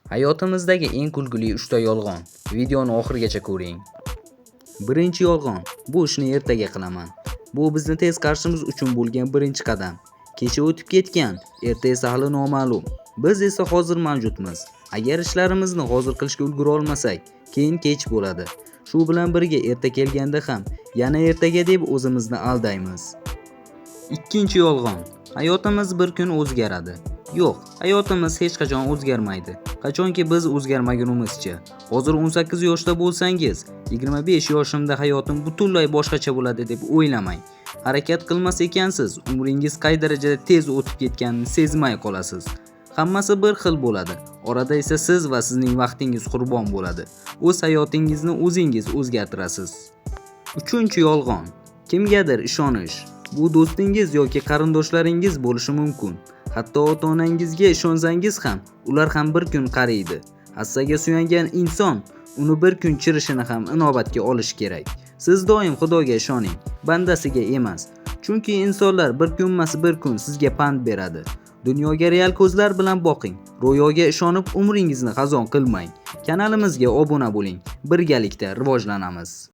Hayotimizdagi eng kulgili 3 ta yolg'on. Videoni oxirigacha ko'ring. Birinchi yolg'on. Bu ishni ertaga qilaman. Bu bizni tez qarshimiz uchun bo'lgan birinchi qadam. Kecha o'tib ketgan, erta esa hali noma'lum. Biz esa hozir mavjudmiz. Agar ishlarimizni hozir qilishga ulgura olmasak, keyin kech bo'ladi. Shu bilan birga erta kelganda ham yana ertaga deb o'zimizni aldaymiz. Ikkinchi yolg'on. Hayotimiz bir kun o'zgaradi. Yo'q, hayotimiz hech qachon o'zgarmaydi. Qachonki biz o'zgarmagunimizcha. Hozir 18 yoshda bo'lsangiz, 25 yoshimda hayotim butunlay boshqacha bo'ladi deb o'ylamang. Harakat qilmas ekansiz, umringiz qay darajada tez o'tib ketganini sezmay qolasiz. Hammasi bir xil bo'ladi. Orada esa siz va sizning vaqtingiz qurbon bo'ladi. O'z hayotingizni o'zingiz o'zgartirasiz. Uchinchi yolg'on. Kimgadir ishonish. Bu do'stingiz yoki qarindoshlaringiz bo'lishi mumkin. Hatto ota-onangizga ishonsangiz ham, ular ham bir kun qariydi. Hassaga suyangan inson uni bir kun chirishini ham inobatga olish kerak. Siz doim Xudoga ishoning, bandasiga emas. Chunki insonlar bir kunmas-bir kun sizga pand beradi. Dunyoga real ko'zlar bilan boqing. Ro'yoga ishonib umringizni xazon qilmang. Kanalimizga obuna bo'ling. Birgalikda rivojlanamiz.